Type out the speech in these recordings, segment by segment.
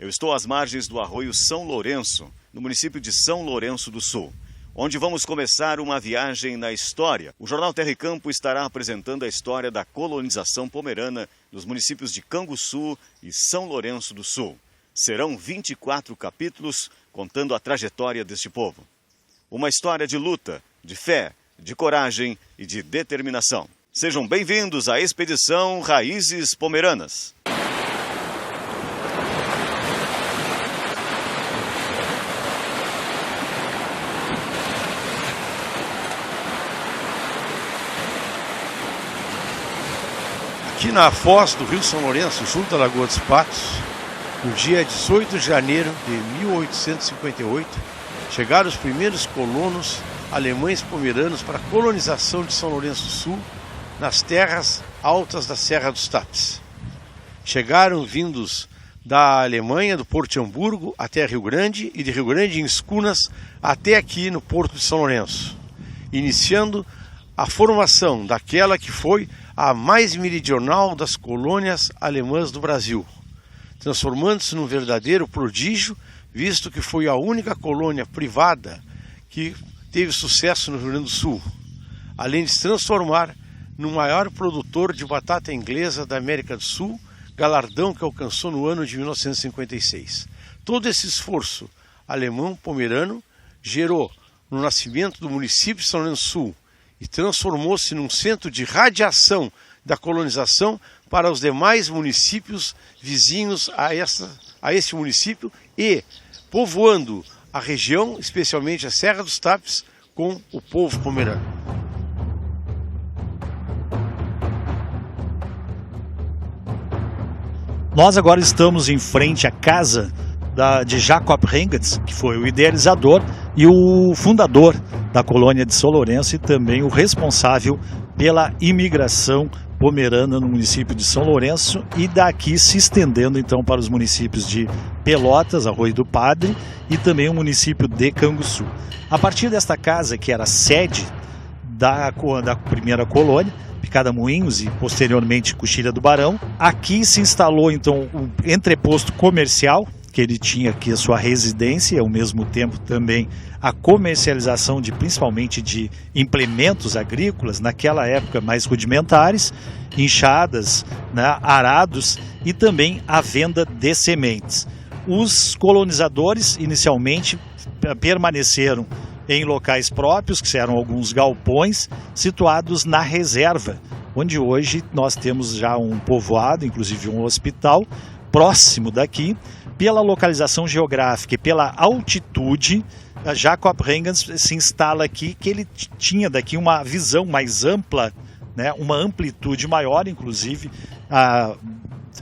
Eu estou às margens do arroio São Lourenço, no município de São Lourenço do Sul, onde vamos começar uma viagem na história. O Jornal Terra e Campo estará apresentando a história da colonização pomerana dos municípios de Canguçu e São Lourenço do Sul. Serão 24 capítulos contando a trajetória deste povo. Uma história de luta, de fé, de coragem e de determinação. Sejam bem-vindos à Expedição Raízes Pomeranas. Aqui na foz do Rio São Lourenço, junto à Lagoa dos Patos, no dia 18 de janeiro de 1858, chegaram os primeiros colonos alemães pomeranos para a colonização de São Lourenço do Sul, nas terras altas da Serra dos Tapes. Chegaram vindos da Alemanha, do Porto de Hamburgo, até Rio Grande, e de Rio Grande em escunas até aqui no Porto de São Lourenço, iniciando a formação daquela que foi a mais meridional das colônias alemãs do Brasil, transformando-se num verdadeiro prodígio, visto que foi a única colônia privada que teve sucesso no Rio Grande do Sul, além de se transformar no maior produtor de batata inglesa da América do Sul, galardão que alcançou no ano de 1956. Todo esse esforço alemão-pomerano gerou no nascimento do município de São Lourenço do Sul e transformou-se num centro de radiação da colonização para os demais municípios vizinhos a esse município e povoando a região, especialmente a Serra dos Tapes, com o povo pomerano. Nós agora estamos em frente à casa de Jacob Rengetz, que foi o idealizador e o fundador da colônia de São Lourenço e também o responsável pela imigração pomerana no município de São Lourenço e daqui se estendendo então para os municípios de Pelotas, Arroio do Padre e também o município de Canguçu. A partir desta casa, que era sede da primeira colônia, Picada Moinhos e posteriormente Coxilha do Barão, aqui se instalou então o entreposto comercial, que ele tinha aqui a sua residência e ao mesmo tempo também a comercialização principalmente de implementos agrícolas, naquela época mais rudimentares, enxadas, né, arados e também a venda de sementes. Os colonizadores inicialmente permaneceram em locais próprios, que eram alguns galpões situados na reserva, onde hoje nós temos já um povoado, inclusive um hospital, próximo daqui. Pela localização geográfica e pela altitude, a Jacob Rengetz se instala aqui, que ele tinha daqui uma visão mais ampla, né, uma amplitude maior, inclusive,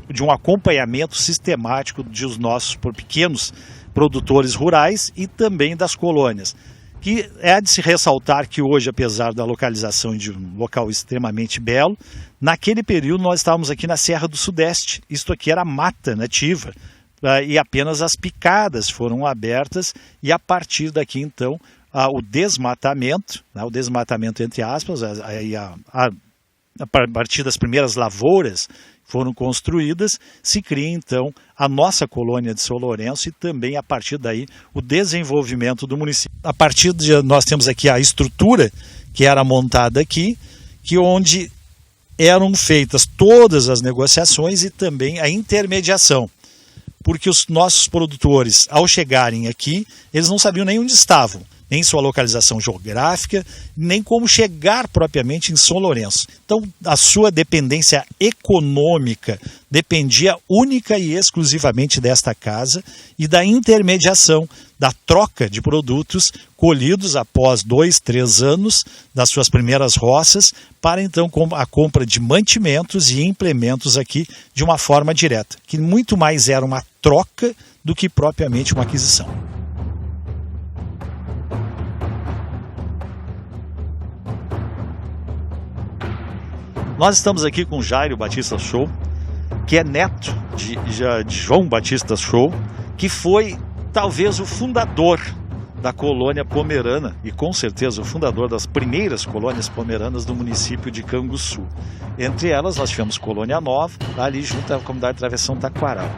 de um acompanhamento sistemático dos nossos pequenos produtores rurais e também das colônias. Que é de se ressaltar que hoje, apesar da localização de um local extremamente belo, naquele período nós estávamos aqui na Serra do Sudeste, isto aqui era mata nativa, e apenas as picadas foram abertas e a partir daqui então o desmatamento, né, o desmatamento entre aspas, a partir das primeiras lavouras foram construídas, se cria então a nossa colônia de São Lourenço e também a partir daí o desenvolvimento do município. A partir de nós temos aqui a estrutura que era montada aqui, que onde eram feitas todas as negociações e também a intermediação. Porque os nossos produtores, ao chegarem aqui, eles não sabiam nem onde estavam, nem sua localização geográfica, nem como chegar propriamente em São Lourenço. Então, a sua dependência econômica dependia única e exclusivamente desta casa e da intermediação, da troca de produtos colhidos após 2, 3 anos das suas primeiras roças, para então a compra de mantimentos e implementos aqui de uma forma direta, que muito mais era uma troca do que propriamente uma aquisição. Nós estamos aqui com Jairo Batista Show, que é neto de João Batista Show, que foi talvez o fundador da colônia pomerana e com certeza o fundador das primeiras colônias pomeranas do município de Canguçu. Entre elas nós tivemos Colônia Nova, ali junto à comunidade Travessão Taquaral.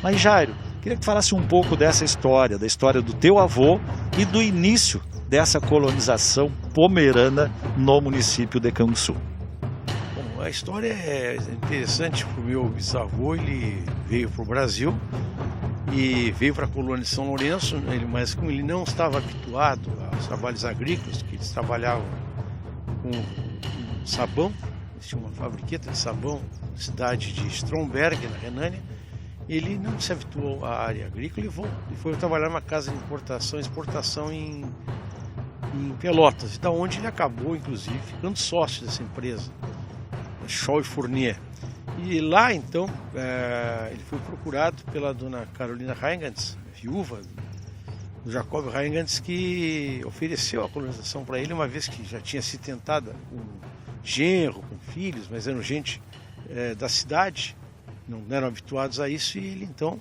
Mas Jairo, Queria que falasse um pouco dessa história, da história do teu avô e do início dessa colonização pomerana no município de Canguçu. Bom, a história é interessante, porque o meu bisavô ele veio para o Brasil e veio para a colônia de São Lourenço, mas como ele não estava habituado aos trabalhos agrícolas, que eles trabalhavam com sabão, eles tinham uma fabriqueta de sabão na cidade de Stromberg, na Renânia, ele não se habituou à área agrícola e foi trabalhar numa casa de importação e exportação em Pelotas, da onde ele acabou, inclusive, ficando sócio dessa empresa, Scholl & Fournier. E lá, então, ele foi procurado pela dona Carolina Reingans, viúva do Jacob Reingans, que ofereceu a colonização para ele, uma vez que já tinha se tentado com genro, com filhos, mas eram gente da cidade, não eram habituados a isso, e ele então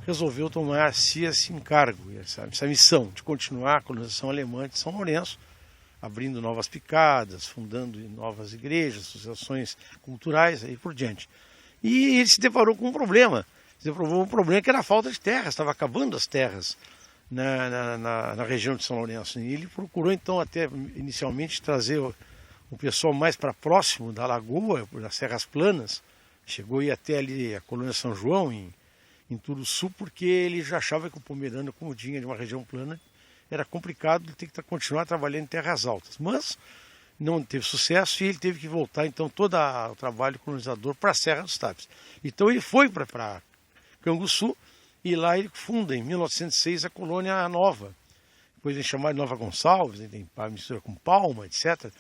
resolveu tomar a si esse encargo, essa missão de continuar a colonização alemã de São Lourenço, abrindo novas picadas, fundando novas igrejas, associações culturais, aí por diante. E ele se deparou com um problema, que era a falta de terras, estava acabando as terras na região de São Lourenço. E ele procurou então até inicialmente trazer o pessoal mais para próximo da lagoa, das Serras Planas, chegou a ir até ali a colônia São João, em Turuçu, porque ele já achava que o pomerano, como tinha de uma região plana, era complicado, ele tem que continuar trabalhando em terras altas. Mas não teve sucesso e ele teve que voltar, então, todo o trabalho colonizador para a Serra dos Tapes. Então ele foi para Canguçu e lá ele funda, em 1906, a colônia nova. Depois ele chamou de Nova Gonçalves, ele tem mistura com Palma, etc.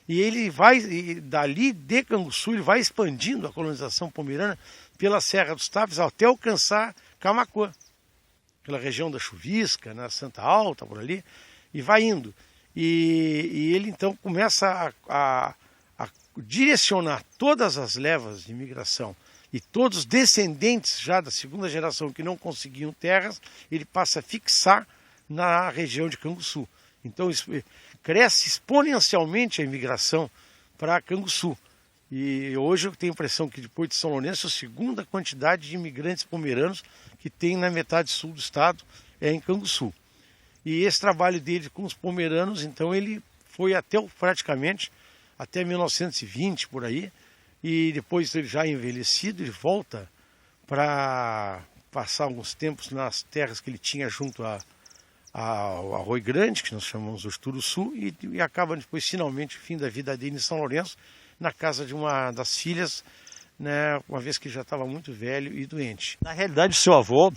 E ele vai, dali de Canguçu, ele vai expandindo a colonização pomerana pela Serra dos Tapes até alcançar Camaquã, pela região da Chuvisca, na Santa Alta, por ali, e vai indo. E ele então começa a direcionar todas as levas de imigração e todos os descendentes já da segunda geração que não conseguiam terras, ele passa a fixar na região de Canguçu. Então cresce exponencialmente a imigração para Canguçu. E hoje eu tenho a impressão que depois de São Lourenço, a segunda quantidade de imigrantes pomeranos que tem na metade sul do estado é em Canguçu. E esse trabalho dele com os pomeranos, então ele foi praticamente até 1920 por aí, e depois ele já envelhecido, ele volta para passar alguns tempos nas terras que ele tinha junto ao Arroio Grande, que nós chamamos de Turuçu, e acaba depois finalmente o fim da vida dele em São Lourenço, na casa de uma das filhas, né, uma vez que já estava muito velho e doente. Na realidade, o seu avô,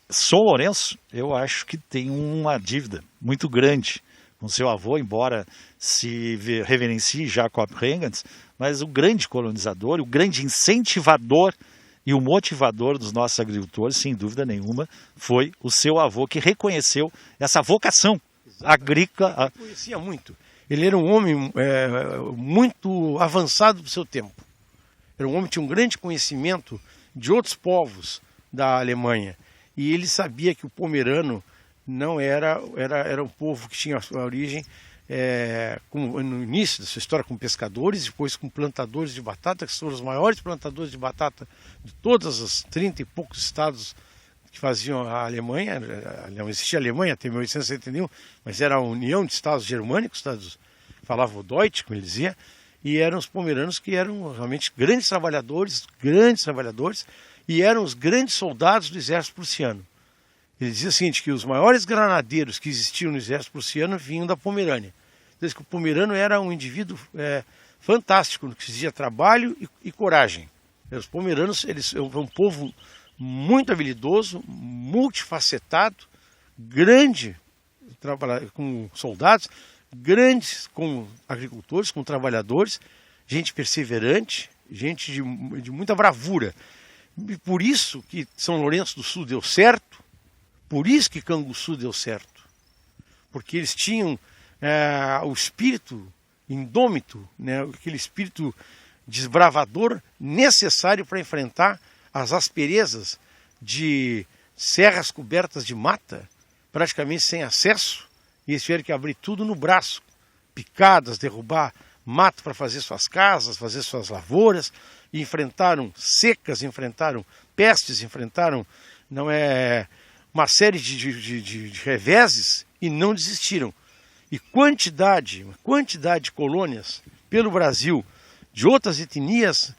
São Lourenço, eu acho que tem uma dívida muito grande com seu avô, embora se reverencie Jacob Reingans, mas o grande colonizador, o grande incentivador e o motivador dos nossos agricultores, sem dúvida nenhuma, foi o seu avô, que reconheceu essa vocação agrícola. Ele conhecia muito. Ele era um homem muito avançado do seu tempo. Era um homem que tinha um grande conhecimento de outros povos da Alemanha. E ele sabia que o pomerano não era um povo que tinha a sua origem no início da sua história com pescadores, depois com plantadores de batata, que foram os maiores plantadores de batata de todos os 30 e poucos estados que faziam a Alemanha. Não existia a Alemanha até 1871, mas era a União de Estados Germânicos, estados falavam o Deutsch, como ele dizia, e eram os pomeranos que eram realmente grandes trabalhadores, e eram os grandes soldados do exército prussiano. Ele dizia o seguinte, que os maiores granadeiros que existiam no exército prussiano vinham da Pomerânia. Diz que o pomerano era um indivíduo fantástico, no que se dizia trabalho e coragem. Os pomeranos, eles são um povo muito habilidoso, multifacetado, grande com soldados, grandes como agricultores, como trabalhadores, gente perseverante, gente de muita bravura. E por isso que São Lourenço do Sul deu certo, por isso que Canguçu deu certo. Porque eles tinham o espírito indômito, né, aquele espírito desbravador necessário para enfrentar as asperezas de serras cobertas de mata, praticamente sem acesso, e eles tiveram que abrir tudo no braço, picadas, derrubar mato para fazer suas casas, fazer suas lavouras, e enfrentaram secas, enfrentaram pestes, enfrentaram não é uma série de reveses e não desistiram. E quantidade de colônias pelo Brasil de outras etnias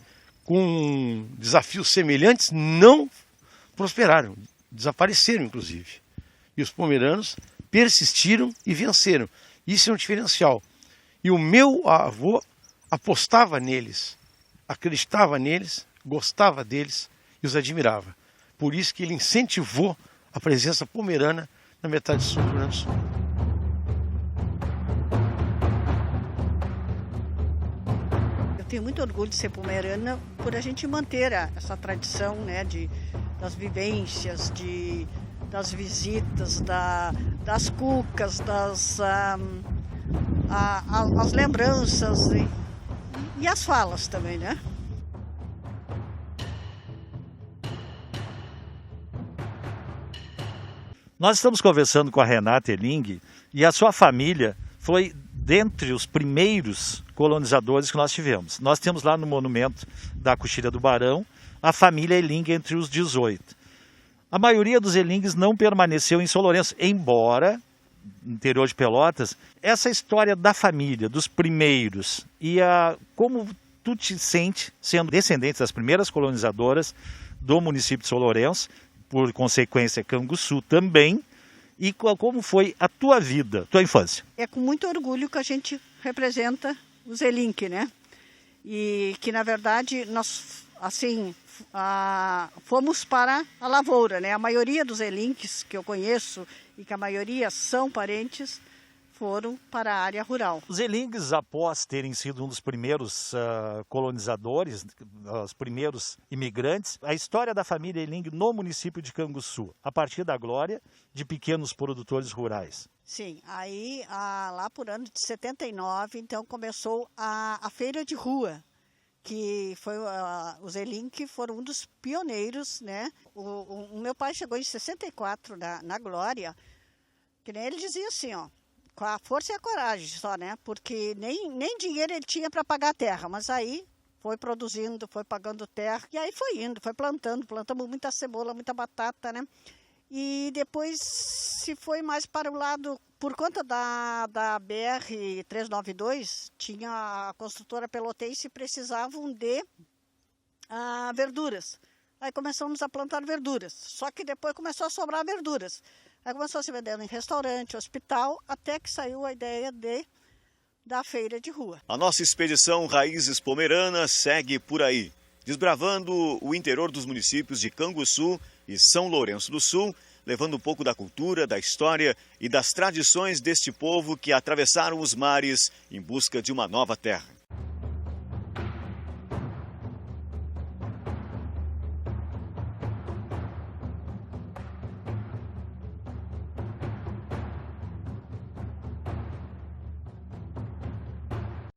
com desafios semelhantes não prosperaram, desapareceram inclusive. E os pomeranos persistiram e venceram. Isso é um diferencial. E o meu avô apostava neles, acreditava neles, gostava deles e os admirava. Por isso que ele incentivou a presença pomerana na metade sul do Rio Grande do Sul. Eu tenho muito orgulho de ser pomerana por a gente manter essa tradição, né, das vivências, das visitas, das cucas, as lembranças e as falas também, né? Nós estamos conversando com a Renata Eling e a sua família foi dentre os primeiros colonizadores que nós tivemos. Nós temos lá no monumento da Coxilha do Barão a família Eling entre os 18. A maioria dos Elings não permaneceu em São Lourenço, embora no interior de Pelotas. Essa história da família, dos primeiros, e como tu te sente sendo descendente das primeiras colonizadoras do município de São Lourenço, por consequência Canguçu também, e como foi a tua vida, tua infância? É com muito orgulho que a gente representa os Eling, né? E que, na verdade, nós, assim, fomos para a lavoura, né? A maioria dos Elings que eu conheço, e que a maioria são parentes, foram para a área rural. Os Elings, após terem sido um dos primeiros colonizadores, os primeiros imigrantes, a história da família Eling no município de Canguçu, a partir da glória de pequenos produtores rurais. Sim, aí lá por ano de 79, então começou a feira de rua, que foi os Eling que foram um dos pioneiros, né? O meu pai chegou em 64 na Glória, que nem ele dizia assim, ó, com a força e a coragem só, né? Porque nem dinheiro ele tinha para pagar a terra, mas aí foi produzindo, foi pagando terra, e aí foi indo, foi plantamos muita cebola, muita batata, né? E depois se foi mais para o lado, por conta da BR-392, tinha a construtora pelotense e precisavam de verduras. Aí começamos a plantar verduras, só que depois começou a sobrar verduras. Aí começou a se vender em restaurante, hospital, até que saiu a ideia da feira de rua. A nossa expedição Raízes Pomeranas segue por aí, desbravando o interior dos municípios de Canguçu e São Lourenço do Sul, levando um pouco da cultura, da história e das tradições deste povo que atravessaram os mares em busca de uma nova terra.